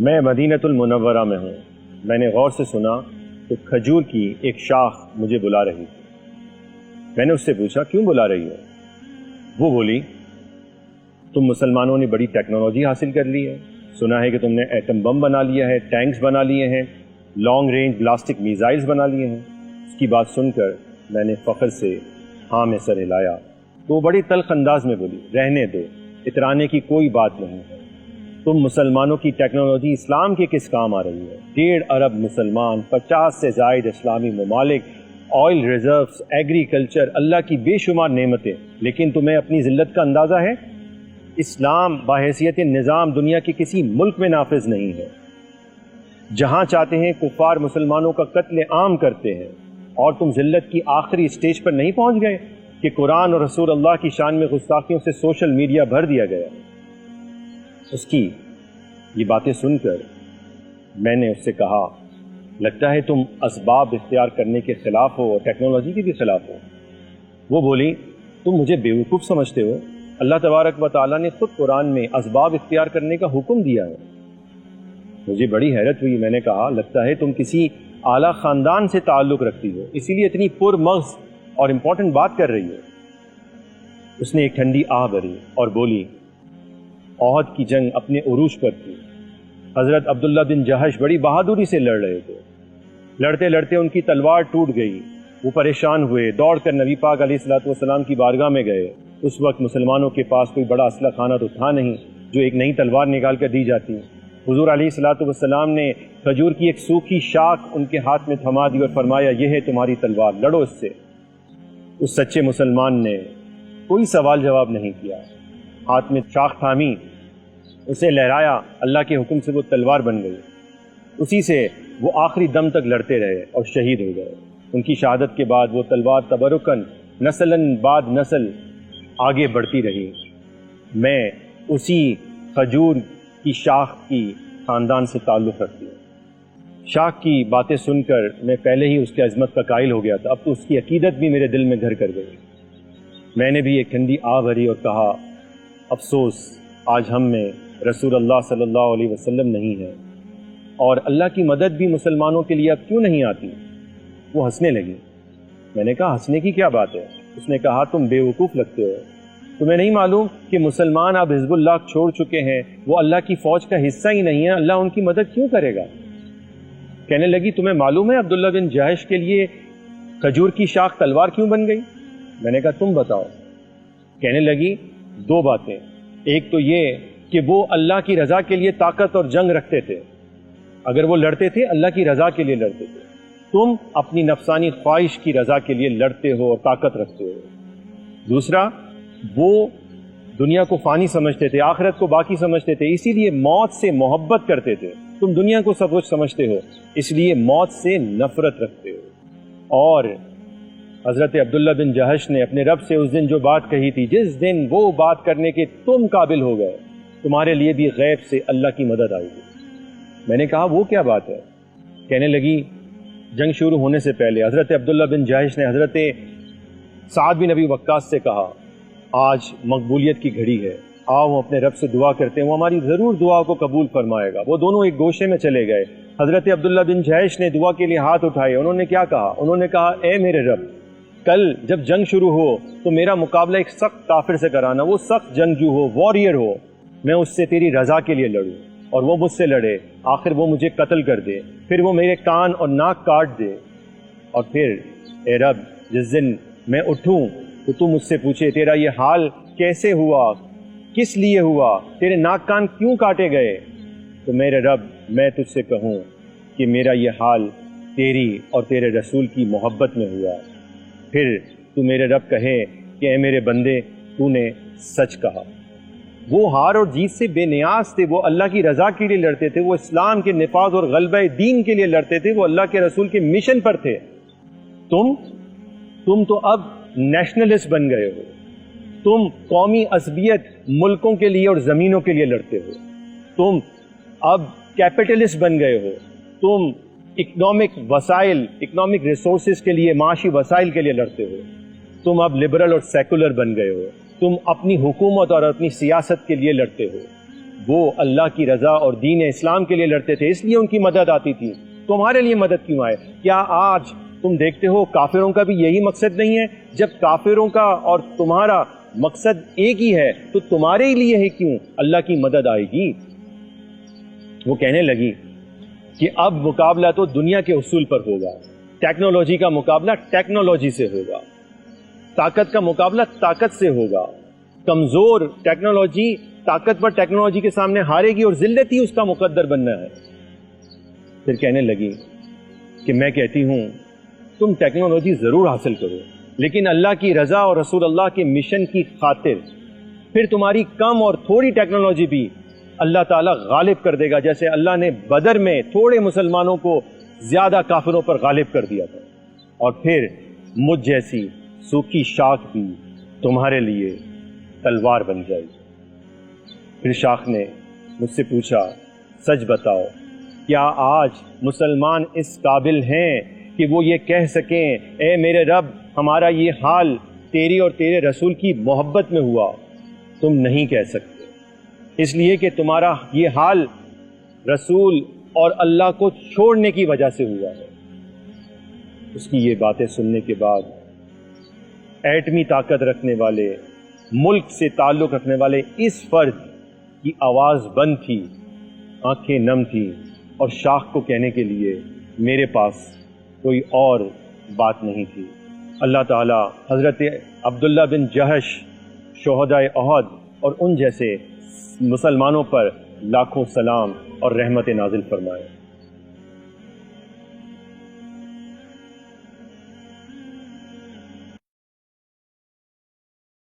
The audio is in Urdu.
میں مدینۃ المنورہ میں ہوں. میں نے غور سے سنا تو کھجور کی ایک شاخ مجھے بلا رہی تھی. میں نے اس سے پوچھا کیوں بلا رہی ہو؟ وہ بولی تم مسلمانوں نے بڑی ٹیکنالوجی حاصل کر لی ہے، سنا ہے کہ تم نے ایٹم بم بنا لیا ہے، ٹینکس بنا لیے ہیں، لانگ رینج بلاسٹک میزائلز بنا لیے ہیں. اس کی بات سن کر میں نے فخر سے ہاں میں سر ہلایا تو وہ بڑی تلخ انداز میں بولی رہنے دو، اترانے کی کوئی بات نہیں ہے. تم مسلمانوں کی ٹیکنالوجی اسلام کے کس کام آ رہی ہے؟ 1.5 ارب مسلمان، 50 سے زائد اسلامی ممالک، آئل ریزروز، ایگریکلچر، اللہ کی بے شمار نعمتیں، لیکن تمہیں اپنی ذلت کا اندازہ ہے؟ اسلام باحیثیت نظام دنیا کے کسی ملک میں نافذ نہیں ہے. جہاں چاہتے ہیں کفار مسلمانوں کا قتل عام کرتے ہیں، اور تم ذلت کی آخری اسٹیج پر نہیں پہنچ گئے کہ قرآن اور رسول اللہ کی شان میں گستاخیوں سے سوشل میڈیا بھر دیا گیا. اس کی یہ باتیں سن کر میں نے اس سے کہا لگتا ہے تم اسباب اختیار کرنے کے خلاف ہو اور ٹیکنالوجی کے بھی خلاف ہو. وہ بولی تم مجھے بیوقوف سمجھتے ہو؟ اللہ تبارک و تعالیٰ نے خود قرآن میں اسباب اختیار کرنے کا حکم دیا ہے. مجھے بڑی حیرت ہوئی. میں نے کہا لگتا ہے تم کسی اعلیٰ خاندان سے تعلق رکھتی ہو، اسی لیے اتنی پر مغز اور امپورٹنٹ بات کر رہی ہو. اس نے ایک ٹھنڈی آہ بھری اور بولی احد کی جنگ اپنے عروج پر تھی. حضرت عبداللہ بن جہش بڑی بہادری سے لڑ رہے تھے. لڑتے لڑتے ان کی تلوار ٹوٹ گئی. وہ پریشان ہوئے، دوڑ کر نبی پاک علیہ الصلوۃ والسلام کی بارگاہ میں گئے. اس وقت مسلمانوں کے پاس کوئی بڑا اسلحہ خانہ تو تھا نہیں جو ایک نئی تلوار نکال کر دی جاتی. حضور علیہ الصلوۃ والسلام نے کھجور کی ایک سوکھی شاخ ان کے ہاتھ میں تھما دی اور فرمایا یہ ہے تمہاری تلوار، لڑو اس سے. اس سچے مسلمان نے کوئی سوال جواب نہیں کیا، ہاتھ میں شاخ تھامی، اسے لہرایا، اللہ کے حکم سے وہ تلوار بن گئی. اسی سے وہ آخری دم تک لڑتے رہے اور شہید ہو گئے. ان کی شہادت کے بعد وہ تلوار تبرکن نسلاً بعد نسل آگے بڑھتی رہی. میں اسی کھجور کی شاخ کی خاندان سے تعلق رکھتی ہوں. شاخ کی باتیں سن کر میں پہلے ہی اس کی عظمت کا قائل ہو گیا تھا، اب تو اس کی عقیدت بھی میرے دل میں گھر کر گئی. میں نے بھی ایک ٹھنڈی آہ بھری اور کہا افسوس آج ہم میں رسول اللہ صلی اللہ علیہ وسلم نہیں ہے، اور اللہ کی مدد بھی مسلمانوں کے لیے اب کیوں نہیں آتی؟ وہ ہنسنے لگی. میں نے کہا ہنسنے کی کیا بات ہے؟ اس نے کہا تم بیوقوف لگتے ہو، تمہیں نہیں معلوم کہ مسلمان اب حزب اللہ چھوڑ چکے ہیں، وہ اللہ کی فوج کا حصہ ہی نہیں ہے، اللہ ان کی مدد کیوں کرے گا؟ کہنے لگی تمہیں معلوم ہے عبداللہ بن جہش کے لیے کھجور کی شاخ تلوار کیوں بن گئی؟ میں نے کہا تم بتاؤ. کہنے لگی 2 باتیں. ایک تو یہ کہ وہ اللہ کی رضا کے لیے طاقت اور جنگ رکھتے تھے، اگر وہ لڑتے تھے اللہ کی رضا کے لیے لڑتے تھے. تم اپنی نفسانی خواہش کی رضا کے لیے لڑتے ہو اور طاقت رکھتے ہو. دوسرا وہ دنیا کو فانی سمجھتے تھے، آخرت کو باقی سمجھتے تھے، اسی لیے موت سے محبت کرتے تھے. تم دنیا کو سب کچھ سمجھتے ہو، اس لیے موت سے نفرت رکھتے ہو. اور حضرت عبداللہ بن جہش نے اپنے رب سے اس دن جو بات کہی تھی، جس دن وہ بات کرنے کے تم قابل ہو گئے، تمہارے لیے بھی غیب سے اللہ کی مدد آئی گی. میں نے کہا وہ کیا بات ہے؟ کہنے لگی جنگ شروع ہونے سے پہلے حضرت عبداللہ بن جہش نے حضرت سعد بن ابی وقاص سے کہا آج مقبولیت کی گھڑی ہے، آؤ ہم اپنے رب سے دعا کرتے ہیں، وہ ہماری ضرور دعا کو قبول فرمائے گا. وہ دونوں ایک گوشے میں چلے گئے. حضرت عبداللہ بن جہش نے دعا کے لیے ہاتھ اٹھائے. انہوں نے کیا کہا؟ انہوں نے کہا اے میرے رب، کل جب جنگ شروع ہو تو میرا مقابلہ ایک سخت کافر سے کرانا، وہ سخت جنگجو ہو، واریر ہو، میں اس سے تیری رضا کے لیے لڑوں، اور وہ مجھ سے لڑے، آخر وہ مجھے قتل کر دے، پھر وہ میرے کان اور ناک کاٹ دے، اور پھر اے رب جس دن میں اٹھوں تو تو مجھ سے پوچھے تیرا یہ حال کیسے ہوا، کس لیے ہوا، تیرے ناک کان کیوں کاٹے گئے، تو میرے رب میں تجھ سے کہوں کہ میرا یہ حال تیری اور تیرے رسول کی محبت میں ہوا. پھر تو میرے رب کہے کہ اے میرے بندے تو نے سچ کہا. وہ ہار اور جیت سے بے نیاز تھے، وہ اللہ کی رضا کے لیے لڑتے تھے، وہ اسلام کے نفاذ اور غلبہ دین کے لیے لڑتے تھے، وہ اللہ کے رسول کے مشن پر تھے. تم تو اب نیشنلسٹ بن گئے ہو، تم قومی عصبیت ملکوں کے لیے اور زمینوں کے لیے لڑتے ہو، تم اب کیپٹلسٹ بن گئے ہو، تم اکنامک وسائل، اکنامک ریسورسز کے لیے، معاشی وسائل کے لیے لڑتے ہو، تم اب لبرل اور سیکولر بن گئے ہو، تم اپنی حکومت اور اپنی سیاست کے لیے لڑتے ہو. وہ اللہ کی رضا اور دین اسلام کے لیے لڑتے تھے، اس لیے ان کی مدد آتی تھی، تمہارے لیے مدد کیوں آئے؟ کیا آج تم دیکھتے ہو کافروں کا بھی یہی مقصد نہیں ہے؟ جب کافروں کا اور تمہارا مقصد ایک ہی ہے تو تمہارے لیے ہی کیوں اللہ کی مدد آئے گی؟ وہ کہنے لگی کہ اب مقابلہ تو دنیا کے اصول پر ہوگا، ٹیکنالوجی کا مقابلہ ٹیکنالوجی سے ہوگا، طاقت کا مقابلہ طاقت سے ہوگا، کمزور ٹیکنالوجی طاقتور ٹیکنالوجی کے سامنے ہارے گی اور ذلت ہی اس کا مقدر بننا ہے۔ پھر کہنے لگی کہ میں کہتی ہوں تم ٹیکنالوجی ضرور حاصل کرو، لیکن اللہ کی رضا اور رسول اللہ کے مشن کی خاطر پھر تمہاری کم اور تھوڑی ٹیکنالوجی بھی اللہ تعالیٰ غالب کر دے گا، جیسے اللہ نے بدر میں تھوڑے مسلمانوں کو زیادہ کافروں پر غالب کر دیا تھا، اور پھر مجھ جیسی سوکھی شاخ بھی تمہارے لیے تلوار بن جائے گی۔ پھر شاخ نے مجھ سے پوچھا، سچ بتاؤ کیا آج مسلمان اس قابل ہیں کہ وہ یہ کہہ سکیں اے میرے رب ہمارا یہ حال تیری اور تیرے رسول کی محبت میں ہوا؟ تم نہیں کہہ سکتے، اس لیے کہ تمہارا یہ حال رسول اور اللہ کو چھوڑنے کی وجہ سے ہوا ہے۔ اس کی یہ باتیں سننے کے بعد ایٹمی طاقت رکھنے والے، ملک سے تعلق رکھنے والے اس فرد کی آواز بند تھی، آنکھیں نم تھی، اور شاخ کو کہنے کے لیے میرے پاس کوئی اور بات نہیں تھی۔ اللہ تعالیٰ حضرت عبداللہ بن جہش، شہدائے احد اور ان جیسے مسلمانوں پر لاکھوں سلام اور رحمت نازل فرمائے۔